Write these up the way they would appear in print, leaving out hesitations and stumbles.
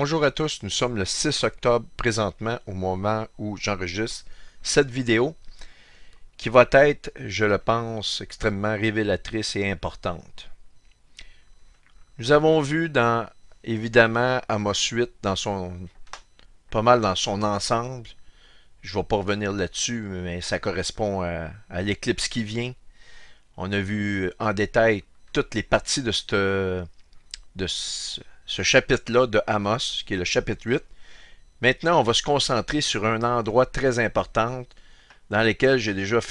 Bonjour à tous, nous sommes le 6 octobre présentement au moment où j'enregistre cette vidéo qui va être, je le pense, extrêmement révélatrice et importante. Nous avons vu dans, évidemment, Amos 8, pas mal dans son ensemble. Je ne vais pas revenir là-dessus, mais ça correspond à l'éclipse qui vient. On a vu en détail toutes les parties de ce chapitre-là de Amos, qui est le chapitre 8. Maintenant, on va se concentrer sur un endroit très important dans lequel j'ai déjà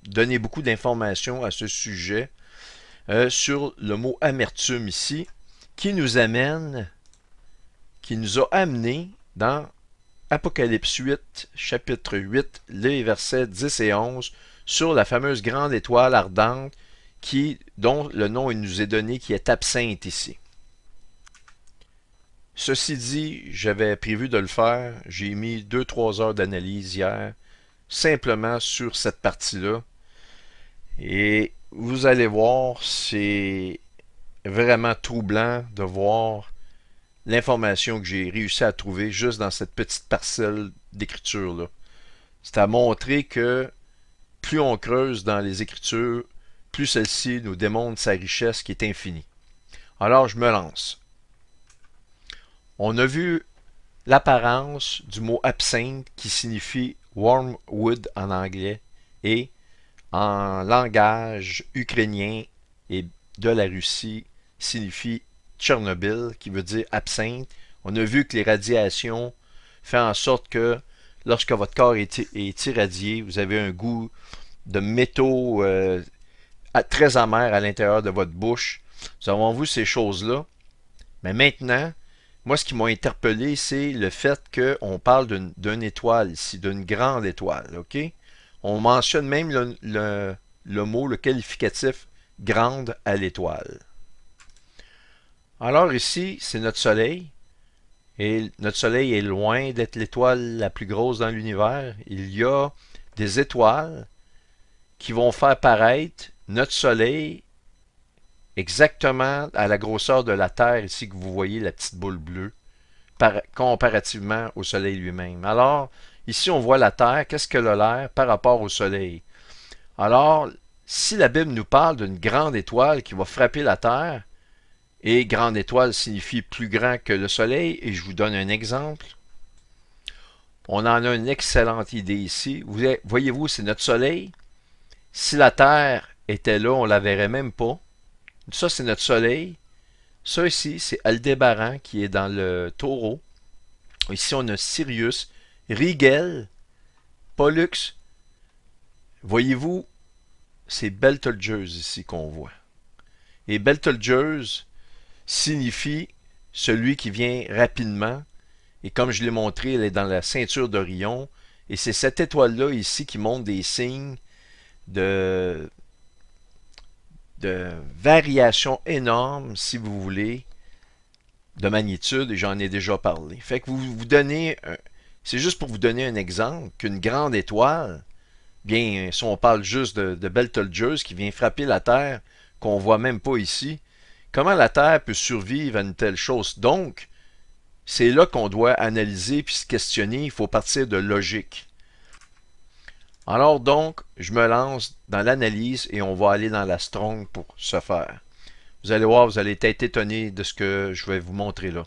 donné beaucoup d'informations à ce sujet sur le mot amertume ici, qui nous a amené dans Apocalypse 8, chapitre 8, les versets 10 et 11, sur la fameuse grande étoile ardente dont le nom nous est donné, qui est absinthe ici. Ceci dit, j'avais prévu de le faire. J'ai mis 2-3 heures d'analyse hier, simplement sur cette partie-là. Et vous allez voir, c'est vraiment troublant de voir l'information que j'ai réussi à trouver juste dans cette petite parcelle d'écriture-là. C'est à montrer que plus on creuse dans les Écritures, plus celle-ci nous démontre sa richesse qui est infinie. Alors, je me lance. On a vu l'apparence du mot absinthe qui signifie wormwood en anglais et en langage ukrainien et de la Russie signifie Tchernobyl qui veut dire absinthe. On a vu que les radiations font en sorte que lorsque votre corps est irradié, vous avez un goût de métaux très amer à l'intérieur de votre bouche. Nous avons vu ces choses-là. Mais maintenant, moi, ce qui m'a interpellé, c'est le fait qu'on parle d'une étoile ici, d'une grande étoile. OK? On mentionne même le mot, le qualificatif grande à l'étoile. Alors ici, c'est notre Soleil. Et notre Soleil est loin d'être l'étoile la plus grosse dans l'univers. Il y a des étoiles qui vont faire paraître notre Soleil exactement à la grosseur de la Terre, ici que vous voyez la petite boule bleue, comparativement au Soleil lui-même. Alors, ici on voit la Terre, qu'est-ce qu'elle a l'air par rapport au Soleil? Alors, si la Bible nous parle d'une grande étoile qui va frapper la Terre, et grande étoile signifie plus grand que le Soleil, et je vous donne un exemple, on en a une excellente idée ici. Voyez-vous, c'est notre Soleil. Si la Terre était là, on ne la verrait même pas. Ça, c'est notre Soleil. Ça ici, c'est Aldébaran qui est dans le Taureau. Ici, on a Sirius, Rigel, Pollux. Voyez-vous, c'est Betelgeuse ici qu'on voit. Et Betelgeuse signifie celui qui vient rapidement. Et comme je l'ai montré, elle est dans la ceinture d'Orion. Et c'est cette étoile-là ici qui montre des signes de variations énormes, si vous voulez, de magnitude, et j'en ai déjà parlé. Fait que c'est juste pour vous donner un exemple, qu'une grande étoile, bien, si on parle juste de Betelgeuse qui vient frapper la Terre, qu'on voit même pas ici, comment la Terre peut survivre à une telle chose? Donc, c'est là qu'on doit analyser puis se questionner, il faut partir de logique. Alors donc, je me lance dans l'analyse et on va aller dans la Strong pour ce faire. Vous allez voir, vous allez être étonné de ce que je vais vous montrer là.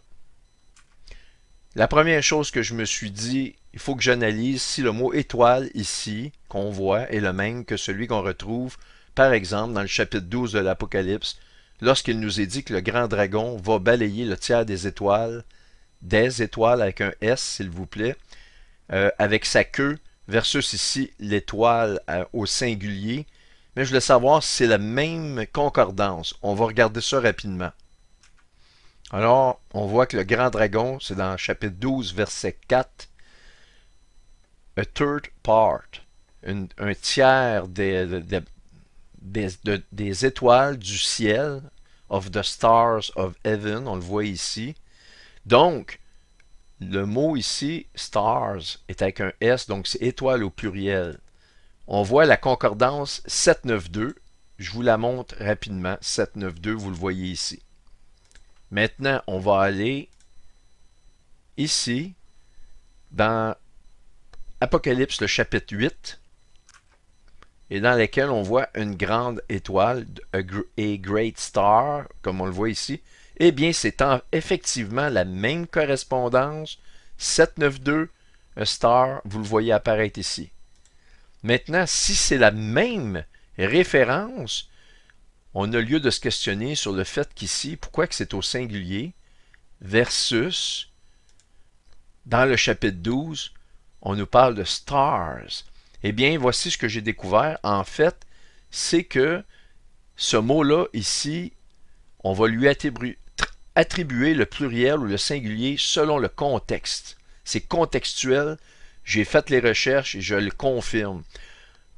La première chose que je me suis dit, il faut que j'analyse si le mot étoile ici, qu'on voit, est le même que celui qu'on retrouve, par exemple, dans le chapitre 12 de l'Apocalypse, lorsqu'il nous est dit que le grand dragon va balayer le tiers des étoiles avec un S, s'il vous plaît, avec sa queue, versus ici l'étoile au singulier. Mais je voulais savoir si c'est la même concordance. On va regarder ça rapidement. Alors, on voit que le grand dragon, c'est dans chapitre 12, verset 4. A third part. Un tiers des étoiles du ciel, of the stars of heaven, on le voit ici. Donc, le mot ici, stars, est avec un S, donc c'est étoile au pluriel. On voit la concordance 792. Je vous la montre rapidement. 792, vous le voyez ici. Maintenant, on va aller ici, dans Apocalypse, le chapitre 8, et dans lequel on voit une grande étoile, a great star, comme on le voit ici. Eh bien, c'est effectivement la même correspondance, 792, un star, vous le voyez apparaître ici. Maintenant, si c'est la même référence, on a lieu de se questionner sur le fait qu'ici, pourquoi que c'est au singulier, versus, dans le chapitre 12, on nous parle de stars. Eh bien, voici ce que j'ai découvert. En fait, c'est que ce mot-là, ici, on va lui attribuer le pluriel ou le singulier selon le contexte. C'est contextuel. J'ai fait les recherches et je le confirme.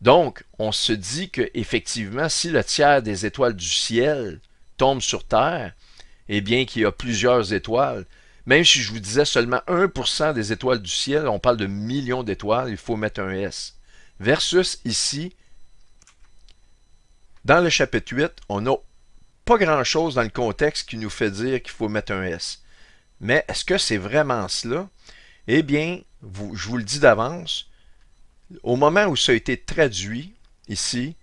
Donc, on se dit que effectivement, si le tiers des étoiles du ciel tombe sur Terre, eh bien qu'il y a plusieurs étoiles. Même si je vous disais seulement 1% des étoiles du ciel, on parle de millions d'étoiles, il faut mettre un S. Versus ici, dans le chapitre 8, on n'a pas grand-chose dans le contexte qui nous fait dire qu'il faut mettre un S. Mais est-ce que c'est vraiment cela? Eh bien, je vous le dis d'avance, au moment où ça a été traduit ici,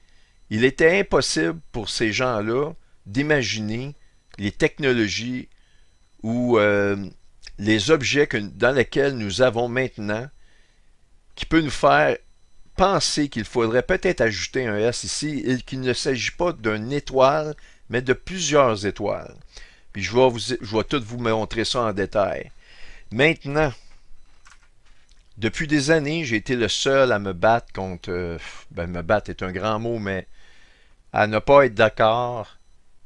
il était impossible pour ces gens-là d'imaginer les technologies ou les objets dans lesquels nous avons maintenant qui peut nous faire penser qu'il faudrait peut-être ajouter un S ici et qu'il ne s'agit pas d'une étoile, mais de plusieurs étoiles. Puis je vais tout vous montrer ça en détail. Maintenant, depuis des années, j'ai été le seul à me battre contre... me battre est un grand mot, mais à ne pas être d'accord.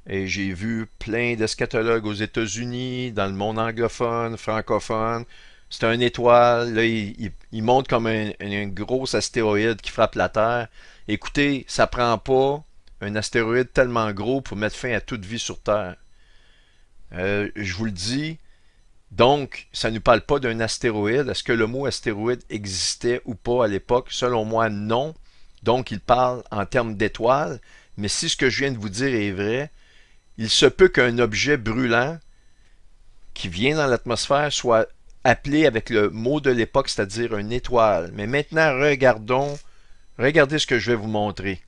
Et j'ai vu plein d'eschatologues aux États-Unis, dans le monde anglophone, francophone. C'est une étoile, là, il monte comme un gros astéroïde qui frappe la Terre. Écoutez, ça prend pas un astéroïde tellement gros pour mettre fin à toute vie sur Terre. Je vous le dis, donc, ça ne nous parle pas d'un astéroïde. Est-ce que le mot astéroïde existait ou pas à l'époque? Selon moi, non. Donc, il parle en termes d'étoiles. Mais si ce que je viens de vous dire est vrai, il se peut qu'un objet brûlant qui vient dans l'atmosphère soit appelé avec le mot de l'époque, c'est-à-dire une étoile. Mais maintenant, regardez ce que je vais vous montrer.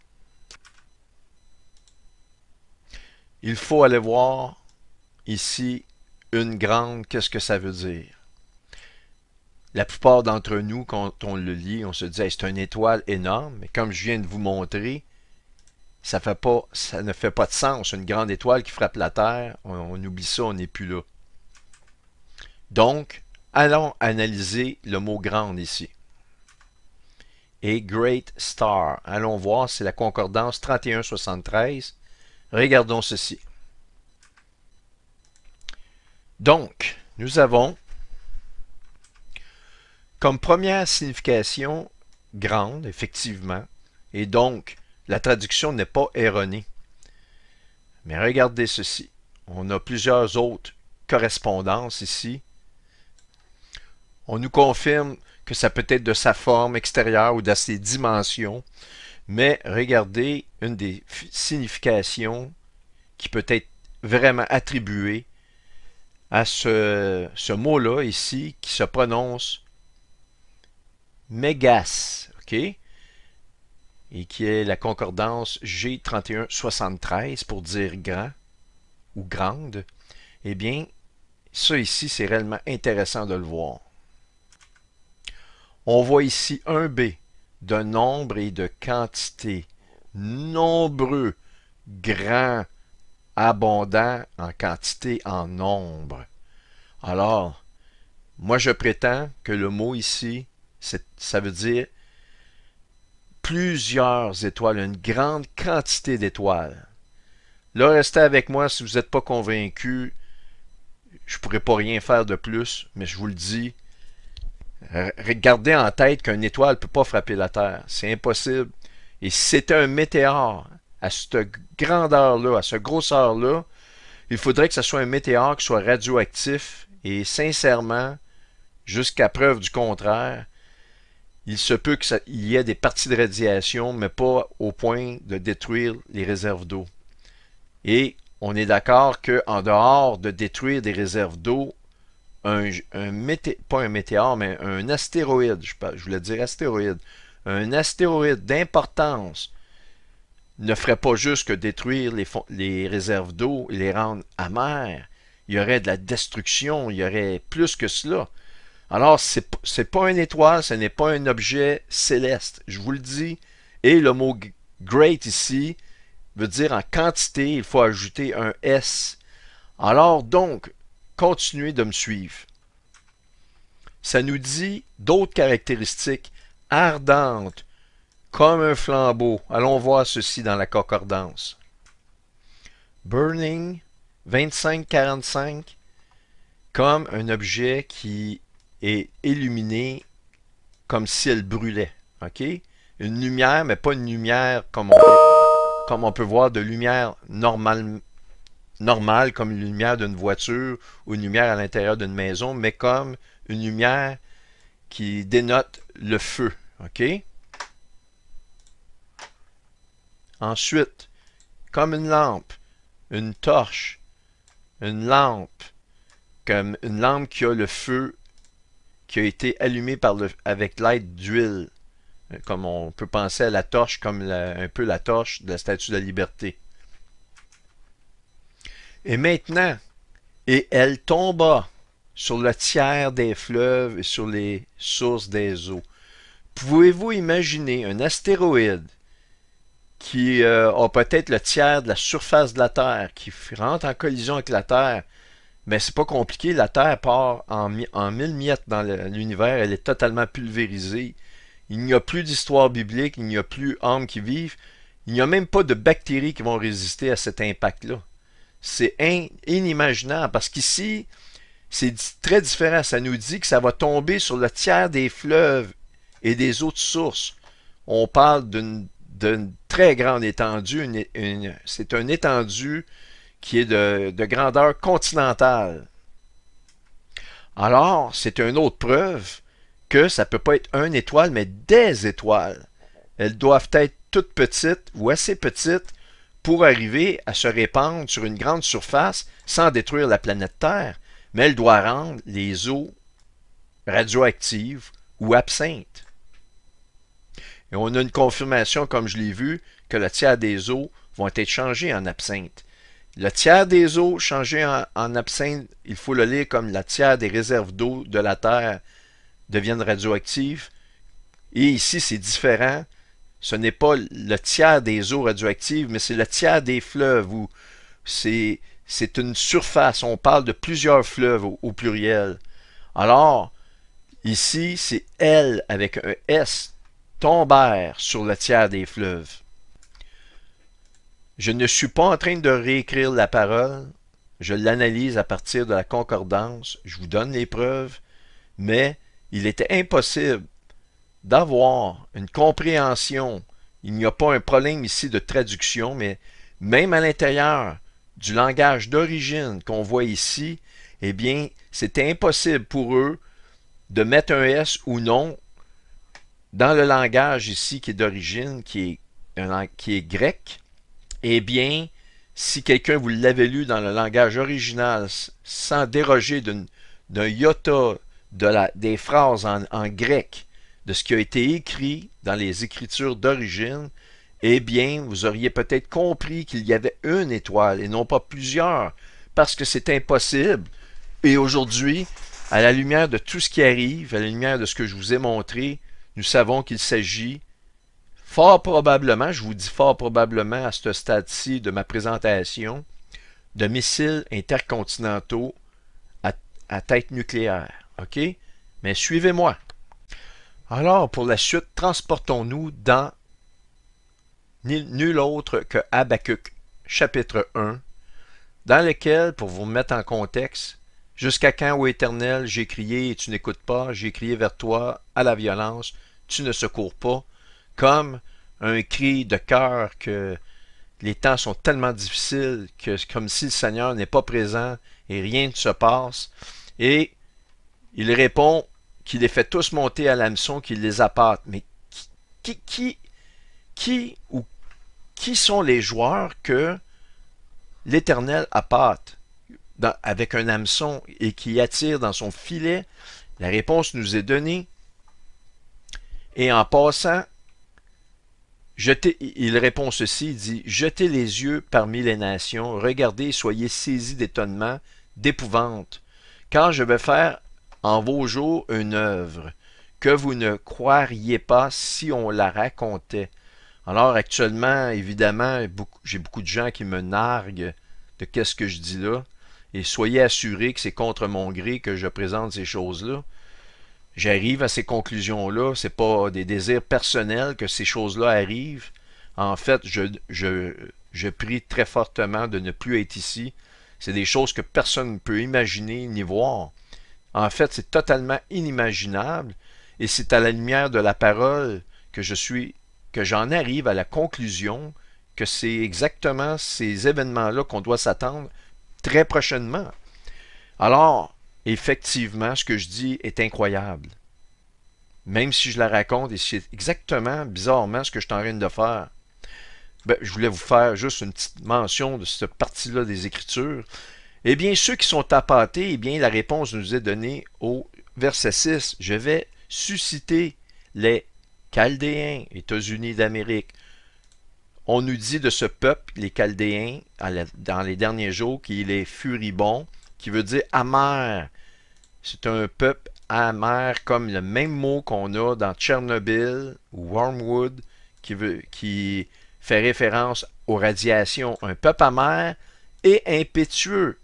Il faut aller voir ici une grande, qu'est-ce que ça veut dire? La plupart d'entre nous, quand on le lit, on se dit hey, c'est une étoile énorme, mais comme je viens de vous montrer, ça ne fait pas de sens. Une grande étoile qui frappe la Terre, on oublie ça, on n'est plus là. Donc, allons analyser le mot grande ici. A great star. Allons voir, c'est la concordance 3173. Regardons ceci. Donc, nous avons comme première signification grande, effectivement, et donc la traduction n'est pas erronée. Mais regardez ceci. On a plusieurs autres correspondances ici. On nous confirme que ça peut être de sa forme extérieure ou de ses dimensions. Mais regardez une des significations qui peut être vraiment attribuée à ce mot-là ici qui se prononce Mégas, ok? Et qui est la concordance G3173 pour dire grand ou grande. Eh bien, ça ici, c'est réellement intéressant de le voir. On voit ici un B de nombre et de quantité. Nombreux, grand, abondant en quantité, en nombre. Alors, moi je prétends que le mot ici, ça veut dire plusieurs étoiles, une grande quantité d'étoiles. Là, restez avec moi si vous n'êtes pas convaincu. Je ne pourrais pas rien faire de plus, mais je vous le dis. Gardez en tête qu'une étoile ne peut pas frapper la Terre. C'est impossible. Et si c'était un météore à cette grandeur-là, à cette grosseur-là, il faudrait que ce soit un météore qui soit radioactif. Et sincèrement, jusqu'à preuve du contraire, il se peut qu'il y ait des parties de radiation, mais pas au point de détruire les réserves d'eau. Et on est d'accord qu'en dehors de détruire des réserves d'eau, pas un météore, mais un astéroïde, je voulais dire astéroïde, un astéroïde d'importance ne ferait pas juste que détruire les réserves d'eau et les rendre amères. Il y aurait de la destruction, il y aurait plus que cela. Alors, c'est pas une étoile, ce n'est pas un objet céleste, je vous le dis. Et le mot great ici veut dire en quantité, il faut ajouter un S. Alors donc, continuez de me suivre. Ça nous dit d'autres caractéristiques ardentes, comme un flambeau. Allons voir ceci dans la concordance. Burning 2545, comme un objet qui est illuminé comme si elle brûlait. OK? Une lumière, mais pas une lumière comme on peut voir de lumière normale, comme une lumière d'une voiture ou une lumière à l'intérieur d'une maison, mais comme une lumière qui dénote le feu. OK? Ensuite, comme une lampe, une torche, une lampe, comme une lampe qui a le feu qui a été allumé avec l'aide d'huile, comme on peut penser à la torche, comme un peu la torche de la Statue de la Liberté. Et maintenant, et elle tomba sur le tiers des fleuves et sur les sources des eaux. Pouvez-vous imaginer un astéroïde qui a peut-être le tiers de la surface de la Terre, qui rentre en collision avec la Terre? Mais c'est pas compliqué, la Terre part en 1000 miettes dans l'univers, elle est totalement pulvérisée. Il n'y a plus d'histoire biblique, il n'y a plus hommes qui vivent, il n'y a même pas de bactéries qui vont résister à cet impact-là. C'est inimaginable, parce qu'ici, c'est très différent. Ça nous dit que ça va tomber sur le tiers des fleuves et des autres sources. On parle d'une très grande étendue, c'est une étendue qui est de grandeur continentale. Alors, c'est une autre preuve que ça ne peut pas être une étoile, mais des étoiles. Elles doivent être toutes petites ou assez petites pour arriver à se répandre sur une grande surface sans détruire la planète Terre, mais elles doivent rendre les eaux radioactives ou absinthes. Et on a une confirmation, comme je l'ai vu, que le tiers des eaux vont être changées en absinthe. Le tiers des eaux changées en absinthe, il faut le lire comme le tiers des réserves d'eau de la Terre deviennent radioactives. Et ici, c'est différent. Ce n'est pas le tiers des eaux radioactives, mais c'est le tiers des fleuves où c'est une surface. On parle de plusieurs fleuves au pluriel. Alors, ici, c'est elles avec un S tombèrent sur le tiers des fleuves. Je ne suis pas en train de réécrire la parole. Je l'analyse à partir de la concordance. Je vous donne les preuves. Mais il était impossible d'avoir une compréhension. Il n'y a pas un problème ici de traduction, mais même à l'intérieur du langage d'origine qu'on voit ici, eh bien, c'était impossible pour eux de mettre un S ou non dans le langage ici qui est d'origine, qui est grec. Eh bien, si quelqu'un vous l'avait lu dans le langage original sans déroger d'un iota des phrases en grec, de ce qui a été écrit dans les écritures d'origine, eh bien, vous auriez peut-être compris qu'il y avait une étoile et non pas plusieurs, parce que c'est impossible. Et aujourd'hui, à la lumière de tout ce qui arrive, à la lumière de ce que je vous ai montré, nous savons qu'il s'agit fort probablement, je vous dis fort probablement à ce stade-ci de ma présentation, de missiles intercontinentaux à tête nucléaire. OK? Mais suivez-moi. Alors, pour la suite, transportons-nous dans nul autre que Habakkuk, chapitre 1, dans lequel, pour vous mettre en contexte, jusqu'à quand, ô Éternel, j'ai crié et tu n'écoutes pas, j'ai crié vers toi à la violence, tu ne secours pas, comme un cri de cœur que les temps sont tellement difficiles que c'est comme si le Seigneur n'est pas présent et rien ne se passe. Et il répond qu'il les fait tous monter à l'hameçon, qu'il les appâte. Mais qui sont les joueurs que l'Éternel appâte avec un hameçon et qui attire dans son filet. La réponse nous est donnée. Et en passant, il répond ceci, il dit, jetez les yeux parmi les nations, regardez, soyez saisis d'étonnement, d'épouvante, car je vais faire en vos jours une œuvre que vous ne croiriez pas si on la racontait. Alors actuellement, évidemment, j'ai beaucoup de gens qui me narguent de qu'est-ce que je dis là, et soyez assurés que c'est contre mon gré que je présente ces choses-là. J'arrive à ces conclusions-là, c'est pas des désirs personnels que ces choses-là arrivent. En fait, je prie très fortement de ne plus être ici. C'est des choses que personne ne peut imaginer ni voir. En fait, c'est totalement inimaginable et c'est à la lumière de la parole que j'en arrive à la conclusion que c'est exactement ces événements-là qu'on doit s'attendre très prochainement. Alors, effectivement, ce que je dis est incroyable. Même si je la raconte, et c'est exactement, bizarrement, ce que je suis en train de faire. Ben, je voulais vous faire juste une petite mention de cette partie-là des Écritures. Eh bien, ceux qui sont appâtés, eh bien, la réponse nous est donnée au verset 6. Je vais susciter les Chaldéens, États-Unis d'Amérique. On nous dit de ce peuple, les Chaldéens, dans les derniers jours, qu'il est furibond, qui veut dire amer. C'est un peuple amer, comme le même mot qu'on a dans Tchernobyl ou Wormwood, qui fait référence aux radiations. Un peuple amer et impétueux,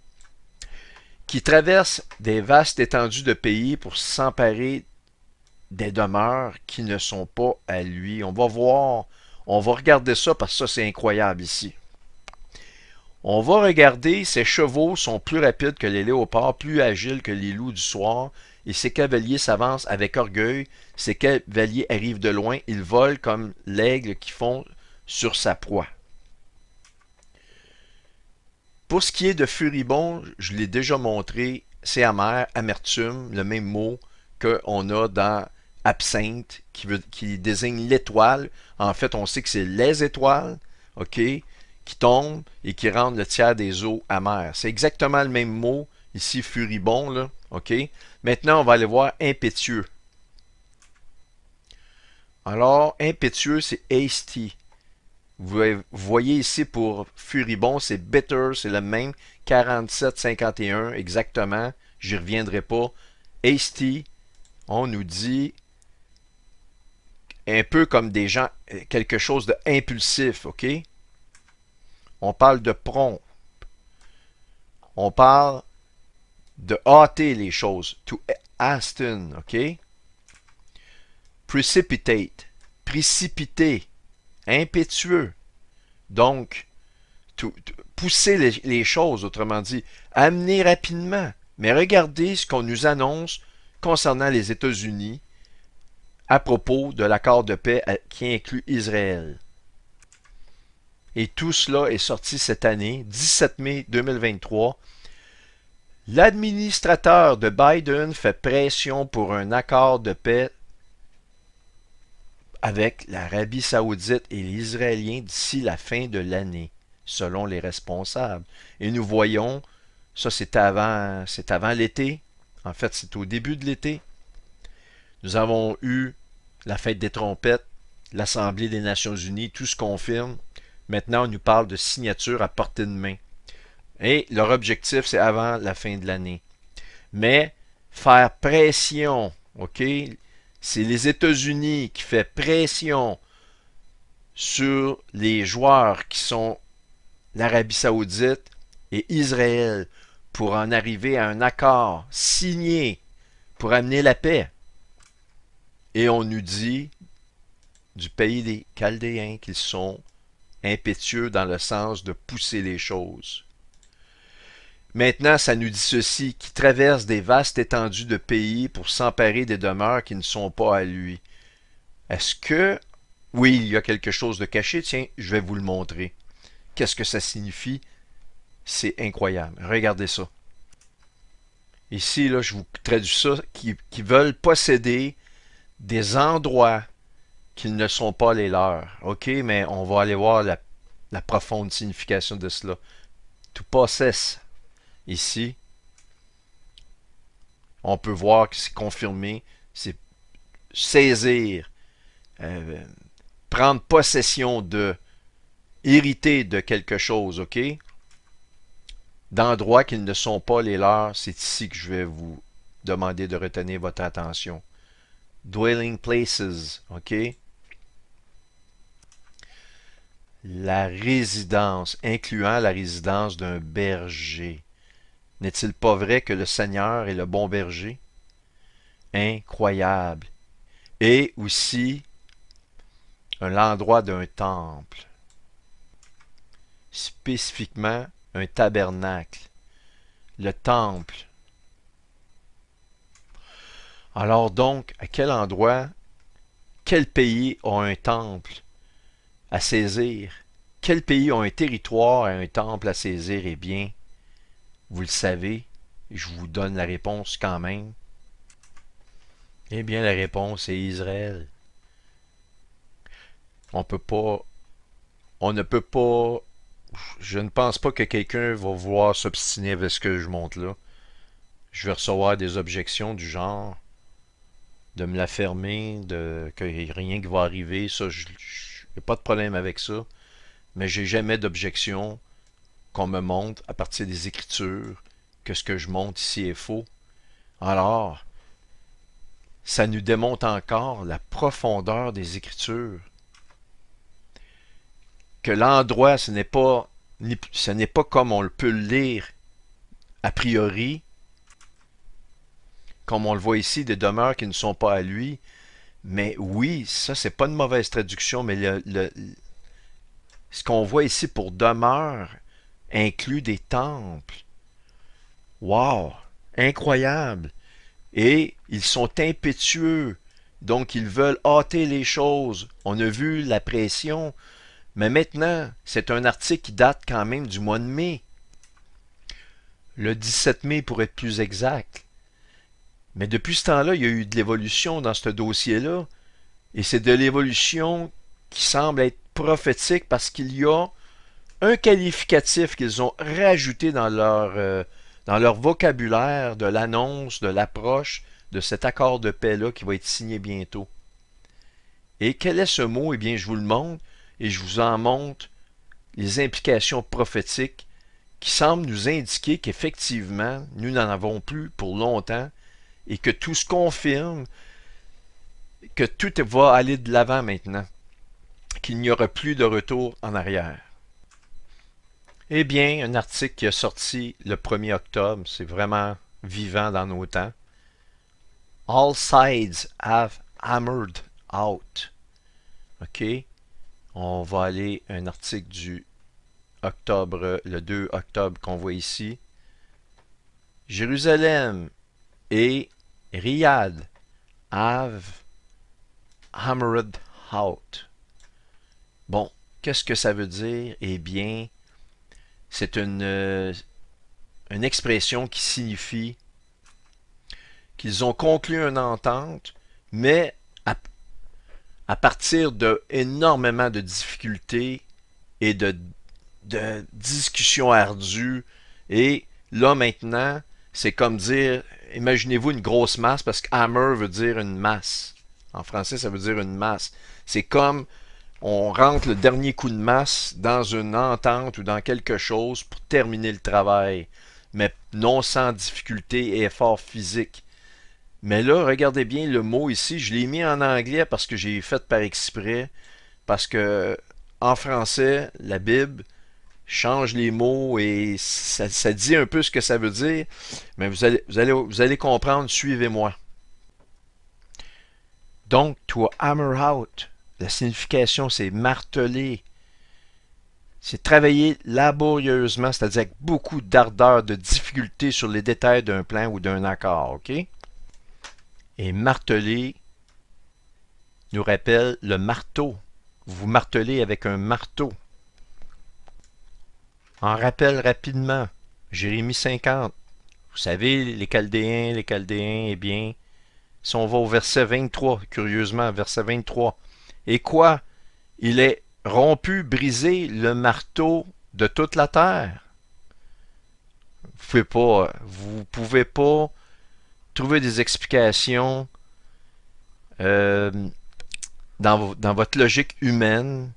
qui traverse des vastes étendues de pays pour s'emparer des demeures qui ne sont pas à lui. On va voir, on va regarder ça parce que ça c'est incroyable ici. On va regarder, ces chevaux sont plus rapides que les léopards, plus agiles que les loups du soir, et ces cavaliers s'avancent avec orgueil, ces cavaliers arrivent de loin, ils volent comme l'aigle qui fond sur sa proie. Pour ce qui est de furibond, je l'ai déjà montré, c'est amer, amertume, le même mot qu'on a dans absinthe, qui désigne l'étoile. En fait, on sait que c'est les étoiles, ok, qui tombent et qui rendent le tiers des eaux amères. C'est exactement le même mot, ici, furibond, là, ok. Maintenant, on va aller voir impétueux. Alors, impétueux, c'est hasty. Vous voyez ici pour furibond, c'est bitter, c'est le même, 47-51 exactement, j'y reviendrai pas. Hasty, on nous dit un peu comme des gens, quelque chose de impulsif, ok? On parle de prompt. On parle de hâter les choses, to hasten, ok? Precipitate, précipiter, impétueux. Donc, pousser les choses, autrement dit, amener rapidement. Mais regardez ce qu'on nous annonce concernant les États-Unis à propos de l'accord de paix qui inclut Israël. Et tout cela est sorti cette année, 17 mai 2023. L'administrateur de Biden fait pression pour un accord de paix avec l'Arabie Saoudite et les Israéliens d'ici la fin de l'année, selon les responsables. Et nous voyons, ça c'est avant l'été, en fait c'est au début de l'été. Nous avons eu la fête des trompettes, l'Assemblée des Nations Unies, tout se confirme. Maintenant on nous parle de signature à portée de main. Et leur objectif c'est avant la fin de l'année. Mais faire pression, ok? C'est les États-Unis qui fait pression sur les joueurs qui sont l'Arabie Saoudite et Israël pour en arriver à un accord signé pour amener la paix. Et on nous dit du pays des Chaldéens qu'ils sont impétueux dans le sens de pousser les choses. Maintenant, ça nous dit ceci, qui traverse des vastes étendues de pays pour s'emparer des demeures qui ne sont pas à lui. Est-ce que, oui, il y a quelque chose de caché? Tiens, je vais vous le montrer. Qu'est-ce que ça signifie? C'est incroyable. Regardez ça. Ici, là, je vous traduis ça, qui veulent posséder des endroits qui ne sont pas les leurs. OK, mais on va aller voir la profonde signification de cela. to possess. Ici, on peut voir que c'est confirmé, c'est saisir, euh, prendre possession de, hériter de quelque chose, ok? D'endroits qui ne sont pas les leurs, c'est ici que je vais vous demander de retenir votre attention. Dwelling places, ok? La résidence, incluant la résidence d'un berger. N'est-il pas vrai que le Seigneur est le bon berger? Incroyable. Et aussi l'endroit d'un temple. Spécifiquement un tabernacle. Le temple. Alors donc, à quel endroit, quel pays a un temple à saisir? Quel pays a un territoire et un temple à saisir? Eh bien, vous le savez, je vous donne la réponse quand même. Eh bien, la réponse est Israël. On peut pas, on ne peut pas, je ne pense pas que quelqu'un va vouloir s'obstiner avec ce que je montre là. Je vais recevoir des objections du genre de me la fermer, qu'il n'y a rien qui va arriver, ça, je n'ai pas de problème avec ça, mais j'ai jamais d'objection qu'on me montre à partir des Écritures que ce que je montre ici est faux. Alors, ça nous démontre encore la profondeur des Écritures. Que l'endroit, ce n'est pas comme on peut le lire a priori, comme on le voit ici, des demeures qui ne sont pas à lui. Mais oui, ça, c'est pas une mauvaise traduction, mais ce qu'on voit ici pour demeure inclut des temples. Wow! Incroyable! Et ils sont impétueux, donc ils veulent hâter les choses. On a vu la pression, mais maintenant, c'est un article qui date quand même du mois de mai. Le 17 mai pour être plus exact. Mais depuis ce temps-là, il y a eu de l'évolution dans ce dossier-là. Et c'est de l'évolution qui semble être prophétique parce qu'il y a un qualificatif qu'ils ont rajouté dans leur vocabulaire de l'annonce, de l'approche de cet accord de paix-là qui va être signé bientôt. Et quel est ce mot? Eh bien, je vous le montre et je vous en montre les implications prophétiques qui semblent nous indiquer qu'effectivement, nous n'en avons plus pour longtemps et que tout se confirme, que tout va aller de l'avant maintenant, qu'il n'y aura plus de retour en arrière. Eh bien, un article qui a sorti le 1er octobre, c'est vraiment vivant dans nos temps. All sides have hammered out. OK? On va aller à un article du octobre, le 2 octobre qu'on voit ici. Jérusalem et Riyad have hammered out. Bon, qu'est-ce que ça veut dire? Eh bien, c'est une expression qui signifie qu'ils ont conclu une entente, mais à partir de énormément de difficultés et de discussions ardues. Et là maintenant, c'est comme dire, imaginez-vous une grosse masse, parce que hammer veut dire une masse. En français, ça veut dire une masse. C'est comme on rentre le dernier coup de masse dans une entente ou dans quelque chose pour terminer le travail, mais non sans difficulté et effort physique. Mais là, regardez bien le mot ici, je l'ai mis en anglais parce que j'ai fait par exprès, parce que en français, la Bible change les mots et ça dit un peu ce que ça veut dire, mais vous allez comprendre, suivez-moi. Donc, to hammer out, la signification c'est marteler, c'est travailler laborieusement, c'est-à-dire avec beaucoup d'ardeur, de difficulté sur les détails d'un plan ou d'un accord, ok? Et marteler nous rappelle le marteau. Vous martelez avec un marteau. En rappel rapidement, Jérémie 50. Vous savez, les Chaldéens, eh bien, si on va au verset 23, curieusement, verset 23. Et quoi? Il est rompu, brisé le marteau de toute la terre. Vous pouvez pas trouver des explications euh, dans votre logique humaine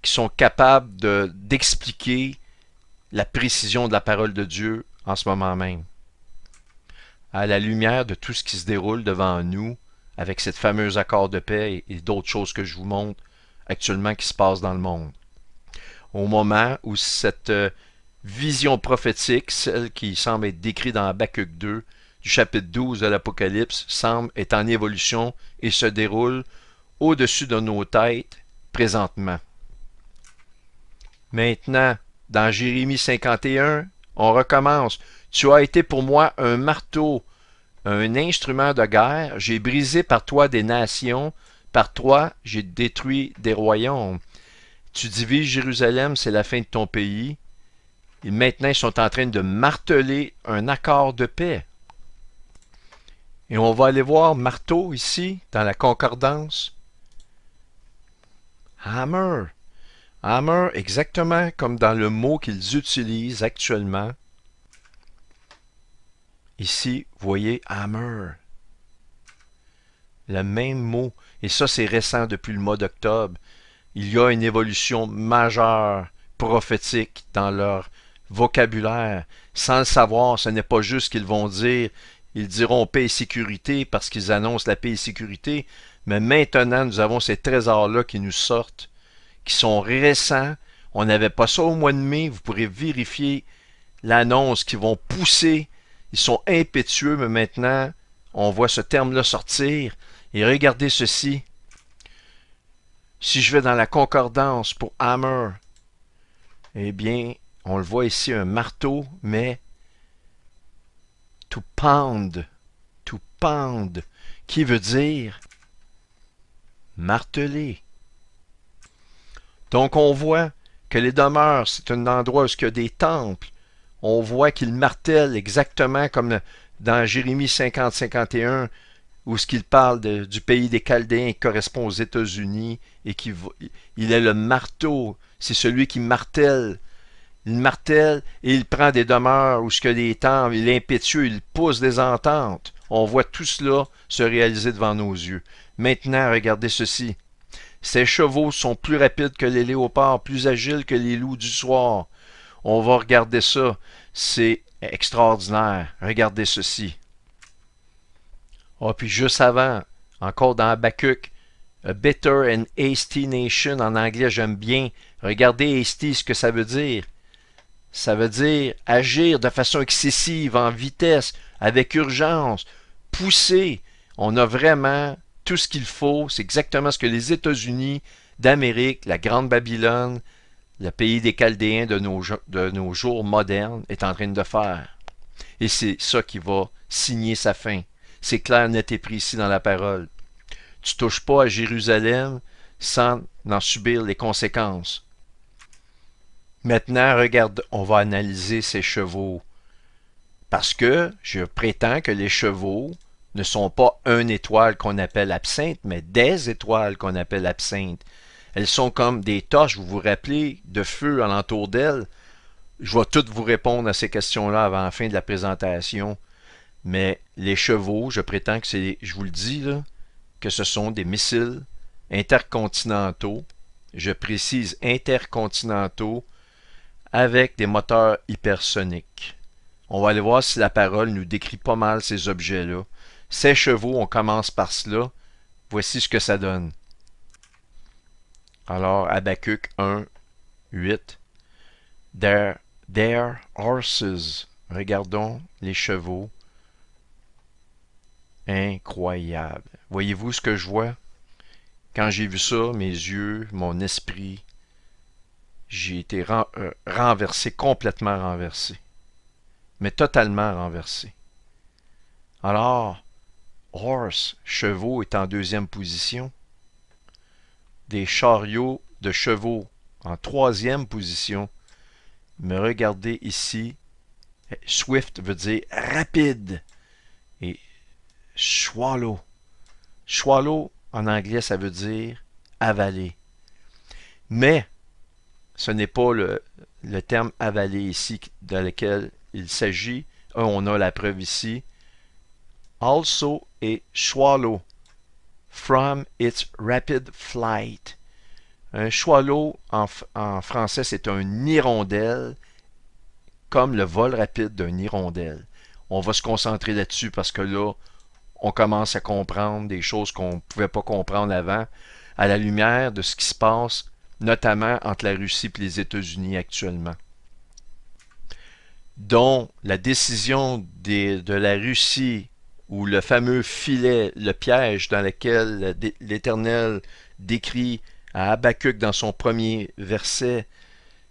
qui sont capables d'expliquer la précision de la parole de Dieu en ce moment même. À la lumière de tout ce qui se déroule devant nous, avec cette fameuse accord de paix et d'autres choses que je vous montre actuellement qui se passent dans le monde. Au moment où cette vision prophétique, celle qui semble être décrite dans Habakkuk 2, du chapitre 12 de l'Apocalypse, semble être en évolution et se déroule au-dessus de nos têtes présentement. Maintenant, dans Jérémie 51, on recommence. Tu as été pour moi un marteau, un instrument de guerre. J'ai brisé par toi des nations. Par toi, j'ai détruit des royaumes. Tu divises Jérusalem, c'est la fin de ton pays. Et maintenant, ils sont en train de marteler un accord de paix. Et on va aller voir marteau ici, dans la concordance. Hammer. Hammer, exactement comme dans le mot qu'ils utilisent actuellement. Ici, vous voyez hammer. Le même mot. Et ça, c'est récent depuis le mois d'octobre. Il y a une évolution majeure, prophétique, dans leur vocabulaire. Sans le savoir, ce n'est pas juste qu'ils vont dire. Ils diront paix et sécurité parce qu'ils annoncent la paix et sécurité. Mais maintenant, nous avons ces trésors-là qui nous sortent, qui sont récents. On n'avait pas ça au mois de mai. Vous pourrez vérifier l'annonce qu'ils vont pousser. Ils sont impétueux, mais maintenant, on voit ce terme-là sortir. Et regardez ceci. Si je vais dans la concordance pour hammer, eh bien, on le voit ici, un marteau, mais to pound, qui veut dire marteler. Donc on voit que les demeures, c'est un endroit où il y a des temples. On voit qu'ils martèlent exactement comme dans Jérémie 50-51, où ce qu'il parle du pays des Chaldéens qui correspond aux États-Unis et il est le marteau, c'est celui qui martèle. Il martèle et il prend des demeures où ce qu'il y a des temples, il est impétueux, il pousse des ententes. On voit tout cela se réaliser devant nos yeux. Maintenant, regardez ceci. Ces chevaux sont plus rapides que les léopards, plus agiles que les loups du soir. On va regarder ça. C'est extraordinaire. Regardez ceci. Ah, puis juste avant, encore dans Habakkuk, A bitter and hasty nation, en anglais j'aime bien. Regardez hasty, ce que ça veut dire. Ça veut dire agir de façon excessive, en vitesse, avec urgence, pousser. On a vraiment tout ce qu'il faut. C'est exactement ce que les États-Unis d'Amérique, la Grande Babylone, le pays des Chaldéens de nos jours modernes, est en train de faire. Et c'est ça qui va signer sa fin. C'est clair, net et précis dans la parole. Tu ne touches pas à Jérusalem sans en subir les conséquences. Maintenant, regarde, on va analyser ces chevaux. Parce que je prétends que les chevaux ne sont pas une étoile qu'on appelle absinthe, mais des étoiles qu'on appelle absinthe. Elles sont comme des torches, vous vous rappelez, de feu alentour d'elles. Je vais toutes vous répondre à ces questions-là avant la fin de la présentation. Mais les chevaux, je prétends que c'est, je vous le dis, là, que ce sont des missiles intercontinentaux, je précise intercontinentaux, avec des moteurs hypersoniques. On va aller voir si la parole nous décrit pas mal ces objets-là. Ces chevaux, on commence par cela. Voici ce que ça donne. Alors, Habakkuk 1, 8. Their horses. Regardons les chevaux. Incroyable. Voyez-vous ce que je vois? Quand j'ai vu ça, mes yeux, mon esprit, j'ai été renversé, complètement renversé. Mais totalement renversé. Alors, horse, chevaux, est en deuxième position. Des chariots de chevaux en troisième position. Mais regardez ici, swift veut dire rapide. Et swallow. Swallow, en anglais, ça veut dire avaler. Mais, ce n'est pas le terme avaler ici dans lequel il s'agit, on a la preuve ici, also et swallow, from its rapid flight. Un swallow, en français, c'est un hirondelle, comme le vol rapide d'un hirondelle. On va se concentrer là-dessus parce que là, on commence à comprendre des choses qu'on ne pouvait pas comprendre avant, à la lumière de ce qui se passe, notamment entre la Russie et les États-Unis actuellement, dont la décision de la Russie, ou le fameux filet, le piège dans lequel l'Éternel décrit à Habakkuk dans son premier verset,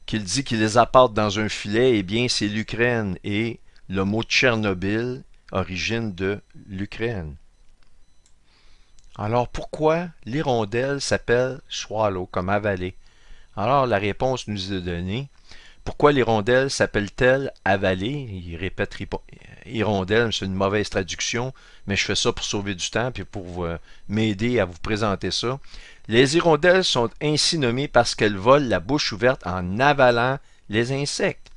qu'il dit qu'il les apporte dans un filet, eh bien c'est l'Ukraine, et le mot Tchernobyl, origine de l'Ukraine. Alors pourquoi l'hirondelle s'appelle swallow, comme avaler? Alors la réponse nous est donnée. Pourquoi l'hirondelle s'appelle-t-elle avaler? Il répète hirondelle, c'est une mauvaise traduction, mais je fais ça pour sauver du temps et pour m'aider à vous présenter ça. Les hirondelles sont ainsi nommées parce qu'elles volent la bouche ouverte en avalant les insectes.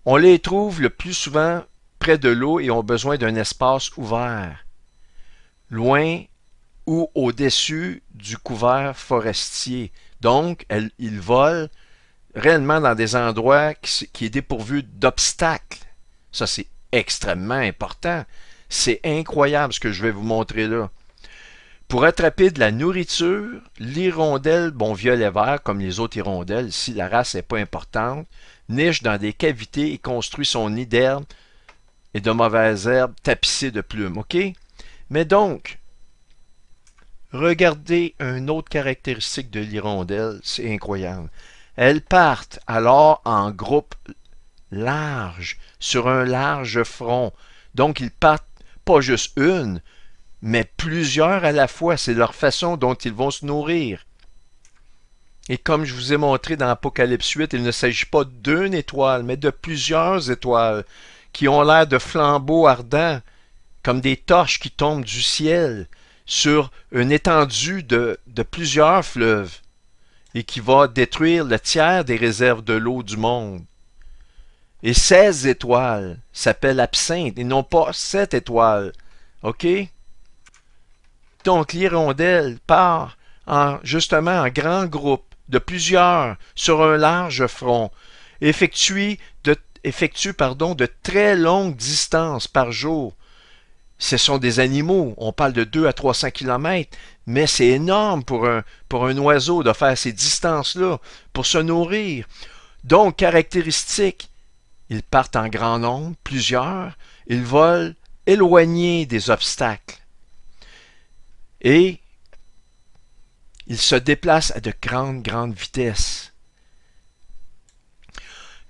On les trouve le plus souvent près de l'eau et ont besoin d'un espace ouvert, loin ou au-dessus du couvert forestier. Donc, ils volent réellement dans des endroits qui est dépourvu d'obstacles. Ça, c'est extrêmement important. C'est incroyable ce que je vais vous montrer là. Pour attraper de la nourriture, l'hirondelle, bon violet vert, comme les autres hirondelles, si la race n'est pas importante, niche dans des cavités et construit son nid d'herbes et de mauvaises herbes tapissées de plumes. OK? Mais donc, regardez une autre caractéristique de l'hirondelle, c'est incroyable. Elles partent alors en groupe large, sur un large front. Donc, ils partent pas juste une, mais plusieurs à la fois. C'est leur façon dont ils vont se nourrir. Et comme je vous ai montré dans Apocalypse 8, il ne s'agit pas d'une étoile, mais de plusieurs étoiles qui ont l'air de flambeaux ardents, comme des torches qui tombent du ciel sur une étendue de plusieurs fleuves et qui va détruire le tiers des réserves de l'eau du monde. Et 16 étoiles s'appellent absinthe et non pas 7 étoiles. OK? Donc l'hirondelle part justement en grand groupe de plusieurs sur un large front, effectue de très longues distances par jour. Ce sont des animaux, on parle de 2 à 300 km, mais c'est énorme pour un oiseau de faire ces distances-là, pour se nourrir. Donc, caractéristique, ils partent en grand nombre, plusieurs, ils volent éloignés des obstacles. Et ils se déplacent à de grandes vitesses.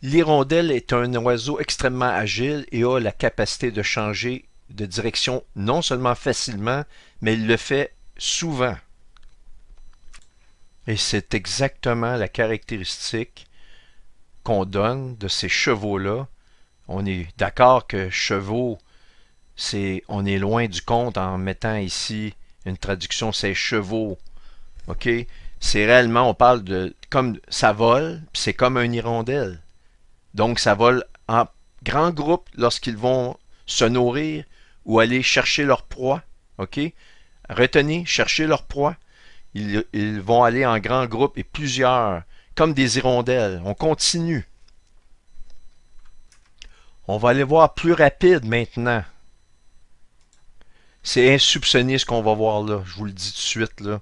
L'hirondelle est un oiseau extrêmement agile et a la capacité de changer de direction non seulement facilement, mais il le fait souvent. Et c'est exactement la caractéristique qu'on donne de ces chevaux-là. On est d'accord que chevaux, on est loin du compte en mettant ici une traduction, c'est chevaux. OK? C'est réellement, on parle de, comme ça vole, c'est comme un hirondelle. Donc ça vole en grand groupe lorsqu'ils vont se nourrir ou aller chercher leur proie. OK? Retenez, chercher leur proie. Ils vont aller en grand groupe et plusieurs, comme des hirondelles. On continue. On va aller voir plus rapide maintenant. C'est insoupçonné ce qu'on va voir là. Je vous le dis tout de suite là.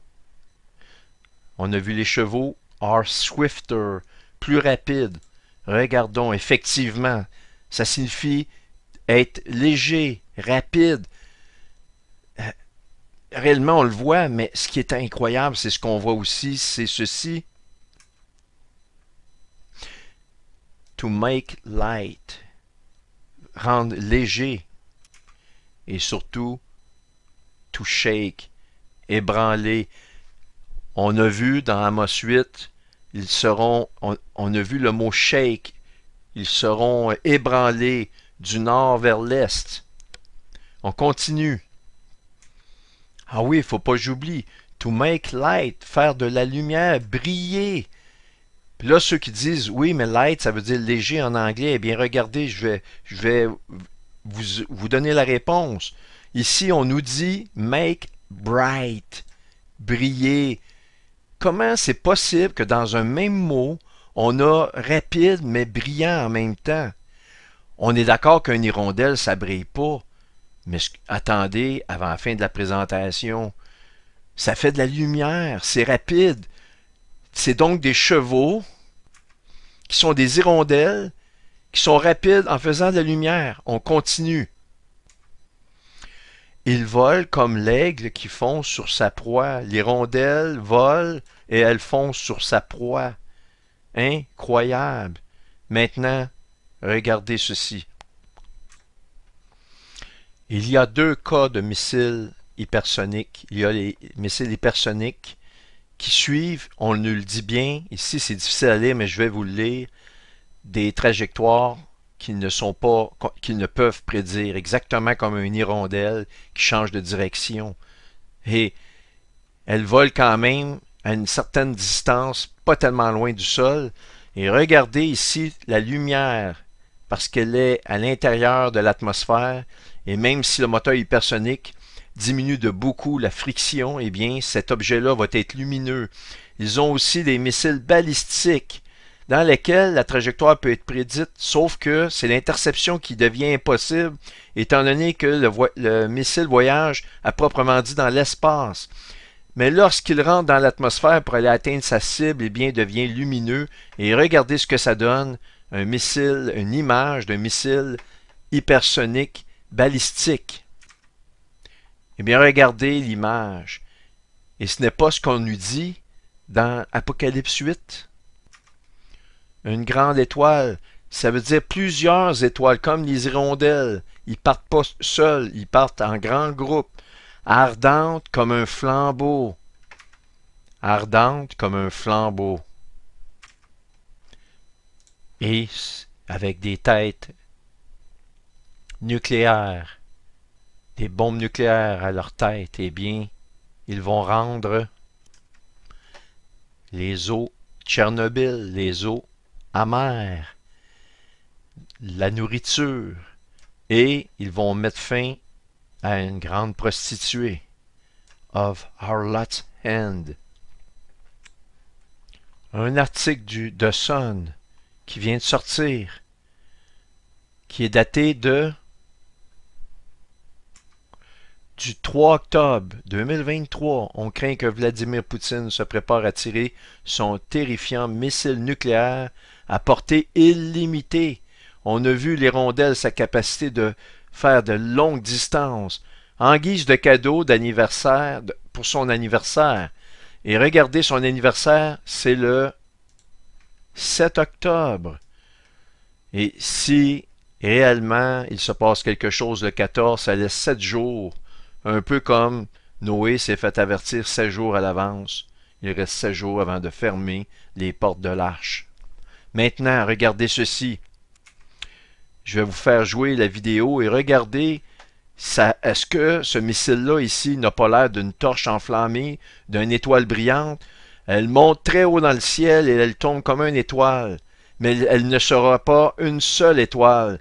On a vu les chevaux are swifter, plus rapide. Regardons, effectivement, ça signifie être léger, rapide. Réellement, on le voit, mais ce qui est incroyable, c'est ce qu'on voit aussi, c'est ceci. To make light. Rendre léger. Et surtout, to shake. Ébranler. On a vu dans Amos 8, on a vu le mot shake. Ils seront ébranlés du nord vers l'est. On continue. Ah oui, il ne faut pas que j'oublie. To make light, faire de la lumière, briller. Puis là, ceux qui disent, oui, mais light, ça veut dire léger en anglais, eh bien, regardez, je vais vous donner la réponse. Ici, on nous dit make bright, briller. Comment c'est possible que dans un même mot, on a rapide mais brillant en même temps? On est d'accord qu'un hirondelle, ça brille pas. Mais attendez, avant la fin de la présentation, ça fait de la lumière, c'est rapide. C'est donc des chevaux qui sont des hirondelles, qui sont rapides en faisant de la lumière. On continue. Ils volent comme l'aigle qui fonce sur sa proie. L'hirondelle vole et elle fonce sur sa proie. Incroyable. Maintenant, regardez ceci. Il y a deux cas de missiles hypersoniques. Il y a les missiles hypersoniques qui suivent, on nous le dit bien, ici c'est difficile à lire mais je vais vous le lire, des trajectoires qui ne peuvent prédire, exactement comme une hirondelle qui change de direction. Et elle vole quand même à une certaine distance, pas tellement loin du sol. Et regardez ici la lumière, parce qu'elle est à l'intérieur de l'atmosphère, et même si le moteur hypersonique diminue de beaucoup la friction, eh bien, cet objet-là va être lumineux. Ils ont aussi des missiles balistiques dans lesquels la trajectoire peut être prédite, sauf que c'est l'interception qui devient impossible, étant donné que le missile voyage à proprement dit dans l'espace. Mais lorsqu'il rentre dans l'atmosphère pour aller atteindre sa cible, eh bien, il devient lumineux. Et regardez ce que ça donne, un missile, une image d'un missile hypersonique balistique. Eh bien, regardez l'image. Et ce n'est pas ce qu'on nous dit dans Apocalypse 8. Une grande étoile, ça veut dire plusieurs étoiles, comme les hirondelles. Ils partent pas seuls, ils partent en grand groupe. Ardente comme un flambeau. Ardente comme un flambeau. Et avec des têtes nucléaires, des bombes nucléaires à leur tête, eh bien, ils vont rendre les eaux Tchernobyl, les eaux amères, la nourriture, et ils vont mettre fin à une grande prostituée, of Harlot's Hand. Un article du The Sun qui vient de sortir, qui est daté du 3 octobre 2023, on craint que Vladimir Poutine se prépare à tirer son terrifiant missile nucléaire à portée illimitée. On a vu l'hirondelle, sa capacité de faire de longues distances, en guise de cadeau d'anniversaire, pour son anniversaire. Et regardez, son anniversaire, c'est le 7 octobre. Et si réellement il se passe quelque chose le 14, ça laisse 7 jours. Un peu comme Noé s'est fait avertir 7 jours à l'avance. Il reste 7 jours avant de fermer les portes de l'arche. Maintenant, regardez ceci. Je vais vous faire jouer la vidéo et regardez, est-ce que ce missile-là ici n'a pas l'air d'une torche enflammée, d'une étoile brillante? Elle monte très haut dans le ciel et elle tombe comme une étoile. Mais elle ne sera pas une seule étoile.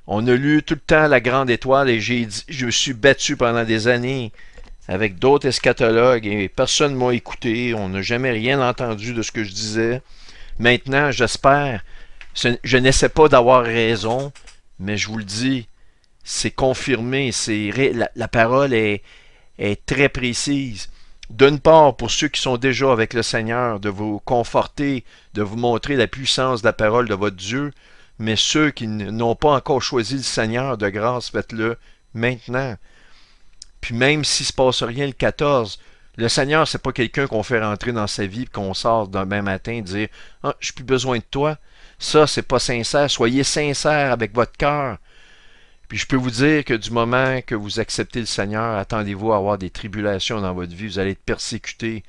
On a lu tout le temps la grande étoile et je me suis battu pendant des années avec d'autres eschatologues et personne ne m'a écouté. On n'a jamais rien entendu de ce que je disais. Maintenant, j'espère, je n'essaie pas d'avoir raison, mais je vous le dis, c'est confirmé, la parole est très précise. D'une part, pour ceux qui sont déjà avec le Seigneur, de vous conforter, de vous montrer la puissance de la parole de votre Dieu, mais ceux qui n'ont pas encore choisi le Seigneur, de grâce, faites-le maintenant. Puis même s'il ne se passe rien le 14, le Seigneur, c'est pas quelqu'un qu'on fait rentrer dans sa vie et qu'on sort demain matin et dire « Ah, j'ai plus besoin de toi ». Ça, c'est pas sincère. Soyez sincère avec votre cœur. Puis je peux vous dire que du moment que vous acceptez le Seigneur, attendez-vous à avoir des tribulations dans votre vie. Vous allez être persécutés.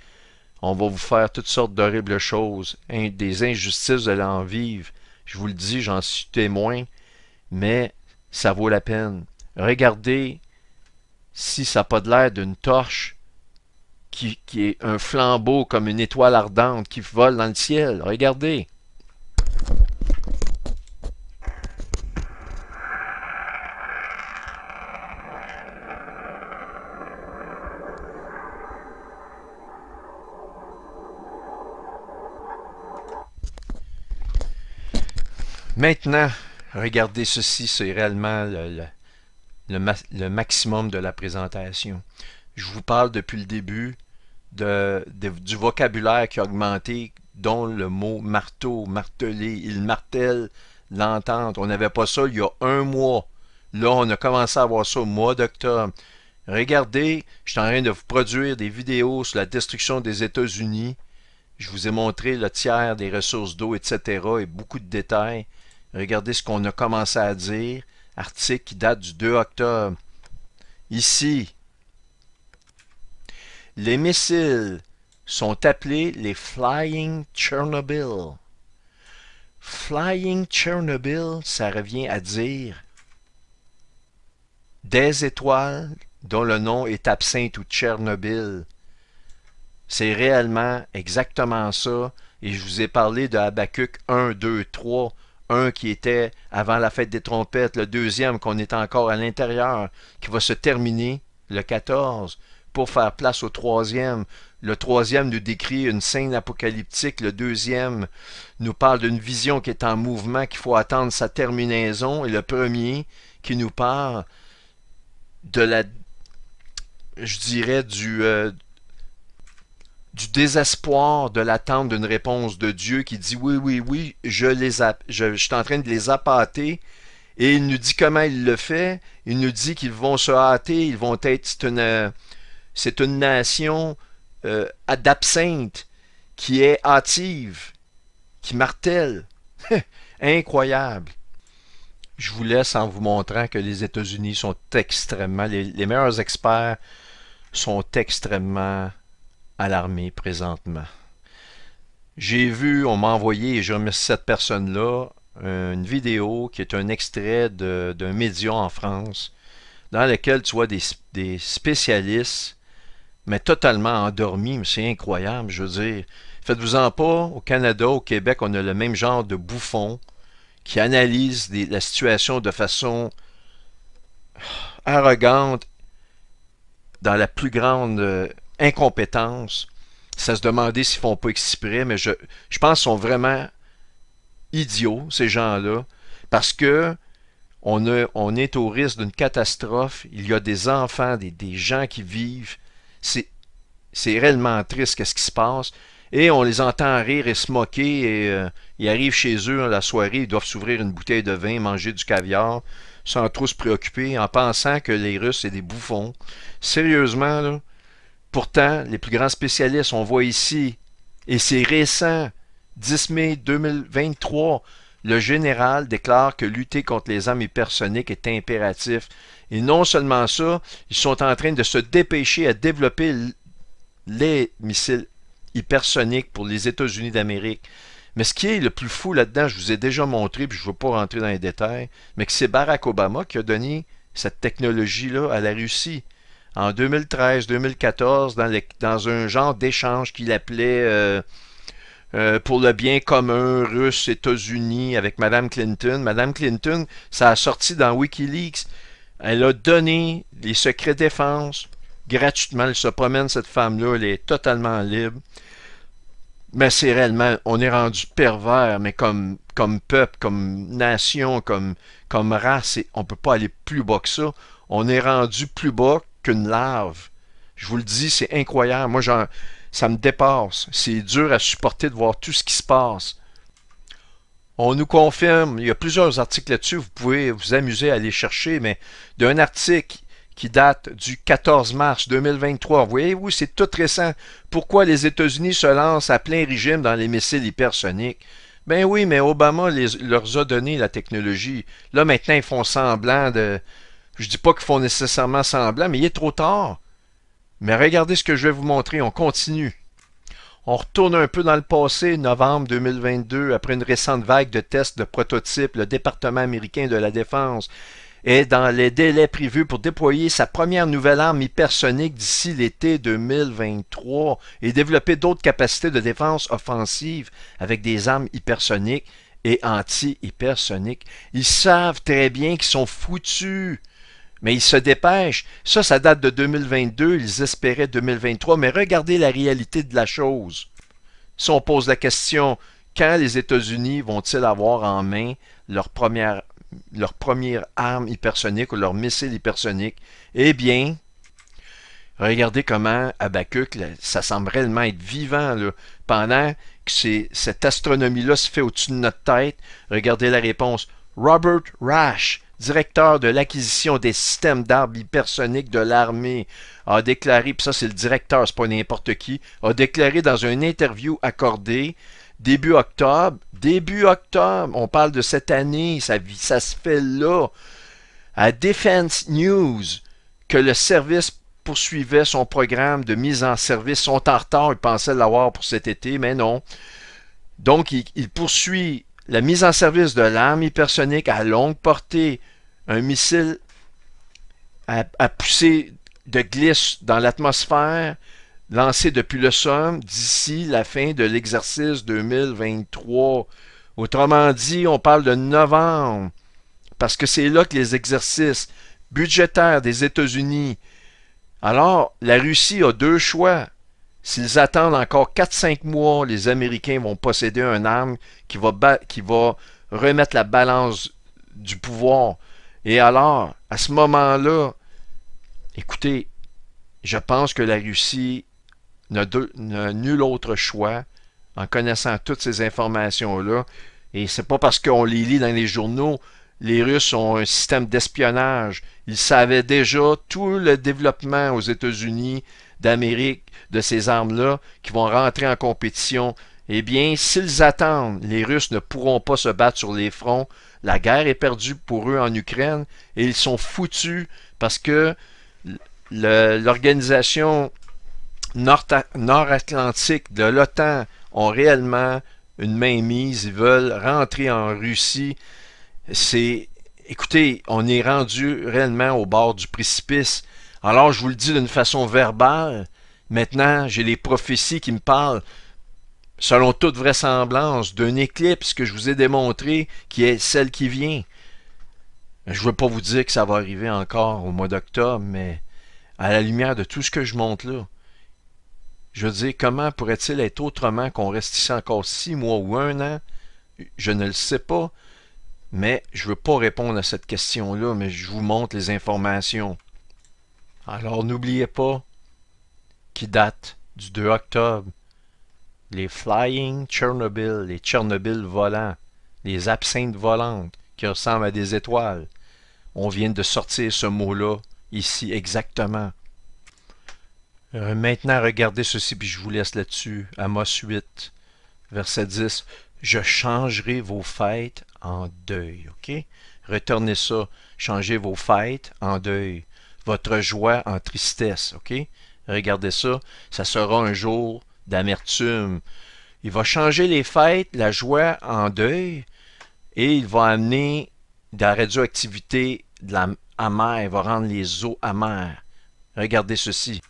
On va vous faire toutes sortes d'horribles choses. Des injustices, vous allez en vivre. Je vous le dis, j'en suis témoin. Mais ça vaut la peine. Regardez si ça n'a pas de l'air d'une torche qui est un flambeau comme une étoile ardente qui vole dans le ciel. Regardez. Maintenant, regardez ceci, c'est réellement le maximum de la présentation. Je vous parle depuis le début du vocabulaire qui a augmenté, dont le mot marteau, marteler, il martèle l'entente. On n'avait pas ça il y a un mois. Là, on a commencé à avoir ça au mois d'octobre. Regardez, je suis en train de vous produire des vidéos sur la destruction des États-Unis. Je vous ai montré le tiers des ressources d'eau, etc. et beaucoup de détails. Regardez ce qu'on a commencé à dire. Article qui date du 2 octobre. Ici, les missiles sont appelés les Flying Chernobyl. Flying Chernobyl, ça revient à dire des étoiles dont le nom est absinthe ou Tchernobyl. C'est réellement exactement ça. Et je vous ai parlé de Habakkuk 1, 2, 3. Un qui était avant la fête des trompettes, le deuxième qu'on est encore à l'intérieur, qui va se terminer le 14 pour faire place au troisième. Le troisième nous décrit une scène apocalyptique, le deuxième nous parle d'une vision qui est en mouvement, qu'il faut attendre sa terminaison, et le premier qui nous parle de la, je dirais, du désespoir de l'attente d'une réponse de Dieu qui dit oui, oui, oui, je suis en train de les appâter. Et il nous dit comment il le fait. Il nous dit qu'ils vont se hâter, ils vont être, c'est une nation d'absinthe qui est hâtive, qui martèle. Incroyable. Je vous laisse en vous montrant que les États-Unis sont extrêmement, les meilleurs experts sont extrêmement alarmé présentement. J'ai vu, on m'a envoyé, et je remercie cette personne-là, une vidéo qui est un extrait d'un média en France, dans lequel tu vois des spécialistes, mais totalement endormis, mais c'est incroyable, je veux dire. Faites-vous-en pas, au Canada, au Québec, on a le même genre de bouffons qui analysent la situation de façon arrogante, dans la plus grande incompétence. Ça se demandait s'ils font pas exprès, mais je pense qu'ils sont vraiment idiots, ces gens-là, parce que on est au risque d'une catastrophe. Il y a des enfants, des gens qui vivent. C'est réellement triste qu'est-ce qui se passe. Et on les entend rire et se moquer. Et ils arrivent chez eux la soirée, ils doivent s'ouvrir une bouteille de vin, manger du caviar, sans trop se préoccuper, en pensant que les Russes, c'est des bouffons. Sérieusement, là. Pourtant, les plus grands spécialistes, on voit ici, et c'est récent, 10 mai 2023, le général déclare que lutter contre les armes hypersoniques est impératif. Et non seulement ça, ils sont en train de se dépêcher à développer les missiles hypersoniques pour les États-Unis d'Amérique. Mais ce qui est le plus fou là-dedans, je vous ai déjà montré, puis je ne veux pas rentrer dans les détails, mais que c'est Barack Obama qui a donné cette technologie-là à la Russie. En 2013-2014, dans un genre d'échange qu'il appelait pour le bien commun russe-États-Unis avec Mme Clinton. Mme Clinton, ça a sorti dans Wikileaks. Elle a donné les secrets défense gratuitement. Elle se promène, cette femme-là, elle est totalement libre. Mais c'est réellement, on est rendu pervers, mais comme peuple, comme nation, comme race, on ne peut pas aller plus bas que ça. On est rendu plus bas qu'une larve. Je vous le dis, c'est incroyable. Moi, ça me dépasse. C'est dur à supporter de voir tout ce qui se passe. On nous confirme, il y a plusieurs articles là-dessus, vous pouvez vous amuser à aller chercher, mais d'un article qui date du 14 mars 2023. Vous voyez, oui, c'est tout récent. Pourquoi les États-Unis se lancent à plein régime dans les missiles hypersoniques? Ben oui, mais Obama leur a donné la technologie. Là, maintenant, ils font semblant de... Je dis pas qu'ils font nécessairement semblant, mais il est trop tard. Mais regardez ce que je vais vous montrer, on continue. On retourne un peu dans le passé, novembre 2022, après une récente vague de tests de prototypes, le département américain de la Défense est dans les délais prévus pour déployer sa première nouvelle arme hypersonique d'ici l'été 2023 et développer d'autres capacités de défense offensive avec des armes hypersoniques et anti-hypersoniques. Ils savent très bien qu'ils sont foutus. Mais ils se dépêchent. Ça date de 2022, ils espéraient 2023, mais regardez la réalité de la chose. Si on pose la question, quand les États-Unis vont-ils avoir en main leur première arme hypersonique ou leur missile hypersonique? Eh bien, regardez comment Habakkuk, ça semble réellement être vivant, là, pendant que cette astronomie-là se fait au-dessus de notre tête. Regardez la réponse. Robert Rash, directeur de l'acquisition des systèmes d'armes hypersoniques de l'armée, a déclaré, puis ça c'est le directeur, c'est pas n'importe qui, a déclaré dans une interview accordée début octobre, on parle de cette année, ça se fait là, à Defense News, que le service poursuivait son programme de mise en service. Ils sont en retard, ils pensaient l'avoir pour cet été, mais non. Donc, il poursuit la mise en service de l'arme hypersonique à longue portée, un missile à poussée de glisse dans l'atmosphère, lancé depuis le sol d'ici la fin de l'exercice 2023. Autrement dit, on parle de novembre, parce que c'est là que les exercices budgétaires des États-Unis. Alors, la Russie a deux choix. S'ils attendent encore 4-5 mois, les Américains vont posséder une arme qui va remettre la balance du pouvoir. Et alors, à ce moment-là, écoutez, je pense que la Russie n'a nul autre choix en connaissant toutes ces informations-là. Et c'est pas parce qu'on les lit dans les journaux. Les Russes ont un système d'espionnage. Ils savaient déjà tout le développement aux États-Unis d'Amérique de ces armes-là qui vont rentrer en compétition. Eh bien, s'ils attendent, les Russes ne pourront pas se battre sur les fronts. La guerre est perdue pour eux en Ukraine et ils sont foutus parce que l'organisation nord-atlantique de l'OTAN ont réellement une mainmise. Ils veulent rentrer en Russie. Écoutez, on est rendu réellement au bord du précipice. Alors, je vous le dis d'une façon verbale. Maintenant, j'ai les prophéties qui me parlent, selon toute vraisemblance, d'une éclipse que je vous ai démontrée, qui est celle qui vient. Je ne veux pas vous dire que ça va arriver encore au mois d'octobre, mais à la lumière de tout ce que je montre là, je veux dire, comment pourrait-il être autrement qu'on reste ici encore 6 mois ou 1 an? Je ne le sais pas, mais je ne veux pas répondre à cette question-là, mais je vous montre les informations. Alors n'oubliez pas qui date du 2 octobre, les Flying Chernobyl, les Tchernobyl volants, les absinthes volantes qui ressemblent à des étoiles. On vient de sortir ce mot-là ici exactement. Maintenant, regardez ceci, puis je vous laisse là-dessus. Amos 8, verset 10. Je changerai vos fêtes en deuil. OK? Retournez ça. Changez vos fêtes en deuil. Votre joie en tristesse. OK? Regardez ça. Ça sera un jour d'amertume. Il va changer les fêtes, la joie en deuil, et il va amener de la radioactivité de la amère. Il va rendre les eaux amères. Regardez ceci.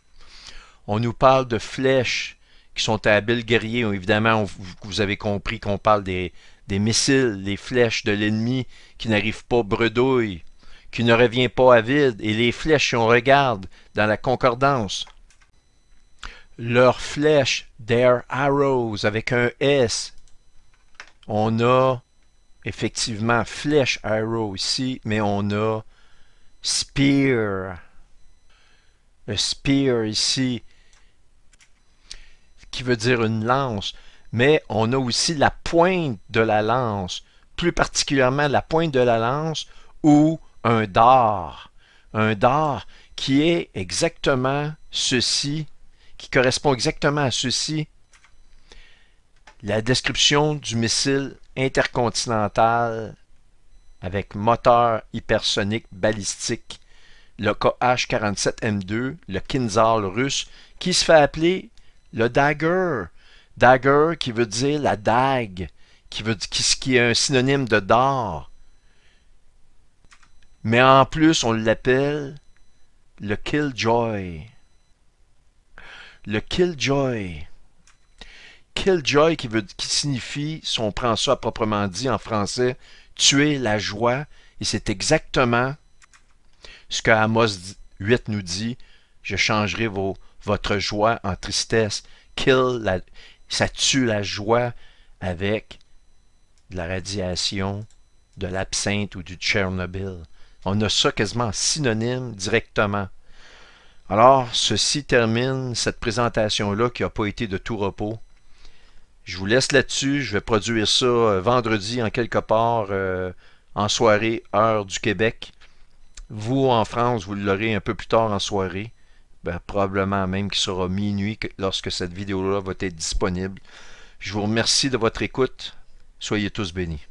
On nous parle de flèches qui sont à habiles guerriers. Évidemment, vous avez compris qu'on parle des missiles, les flèches de l'ennemi qui n'arrivent pas bredouilles, qui ne revient pas à vide. Et les flèches, si on regarde dans la concordance, leurs flèches, their arrows, avec un S, on a effectivement flèche arrow ici, mais on a spear. Le spear ici, qui veut dire une lance, mais on a aussi la pointe de la lance, plus particulièrement la pointe de la lance ou un dard. Un dard qui est exactement ceci, qui correspond exactement à ceci. La description du missile intercontinental avec moteur hypersonique balistique, le KH-47M2, le Kinzhal russe, qui se fait appeler le Dagger. Dagger qui veut dire la dague, qui est un synonyme de dard. Mais en plus, on l'appelle le Killjoy. Le Killjoy. Killjoy qui signifie, si on prend ça à proprement dit en français, tuer la joie. Et c'est exactement ce que Amos 8 nous dit. Je changerai votre joie en tristesse. Ça tue la joie avec de la radiation, de l'absinthe ou du Tchernobyl. On a ça quasiment en synonyme directement. Alors, ceci termine cette présentation-là qui n'a pas été de tout repos. Je vous laisse là-dessus. Je vais produire ça vendredi en quelque part en soirée, heure du Québec. Vous, en France, vous l'aurez un peu plus tard en soirée. Ben, probablement même qu'il sera minuit lorsque cette vidéo-là va être disponible. Je vous remercie de votre écoute. Soyez tous bénis.